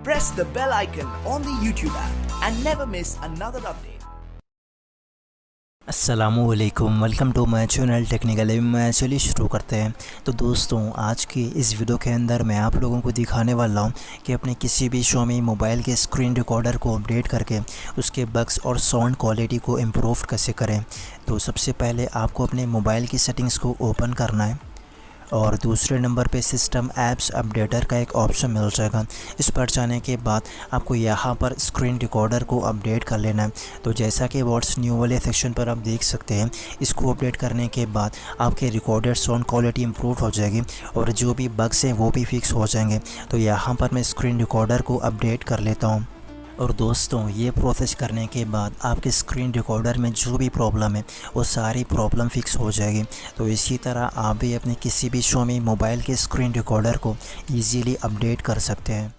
Press the bell icon on the YouTube app and never miss another update. अस्सलामुअलैकुम, welcome to my channel technical में। चलिए शुरू करते हैं। तो दोस्तों, आज की इस वीडियो के अंदर मैं आप लोगों को दिखाने वाला हूं कि अपने किसी भी Xiaomi मोबाइल के स्क्रीन रिकॉर्डर को अपडेट करके उसके बग्स और साउंड क्वालिटी को इम्प्रूव कैसे करें। तो सबसे पहले आपको अपने मोबाइल की सेटिंग्स को ओपन करना है और दूसरे नंबर पे सिस्टम ऐप्स अपडेटर का एक ऑप्शन मिल जाएगा। इस पर जाने के बाद आपको यहाँ पर स्क्रीन रिकॉर्डर को अपडेट कर लेना है। तो जैसा कि व्हाट्स न्यू वाले सेक्शन पर आप देख सकते हैं, इसको अपडेट करने के बाद आपके रिकॉर्डेड साउंड क्वालिटी इंप्रूव हो जाएगी और जो भी बग्स हैं वो भी फिक्स हो जाएंगे। तो यहाँ पर मैं स्क्रीन रिकॉर्डर को अपडेट कर लेता हूँ। और दोस्तों, ये प्रोसेस करने के बाद आपके स्क्रीन रिकॉर्डर में जो भी प्रॉब्लम है वो सारी प्रॉब्लम फिक्स हो जाएगी। तो इसी तरह आप भी अपने किसी भी Xiaomi मोबाइल के स्क्रीन रिकॉर्डर को इजीली अपडेट कर सकते हैं।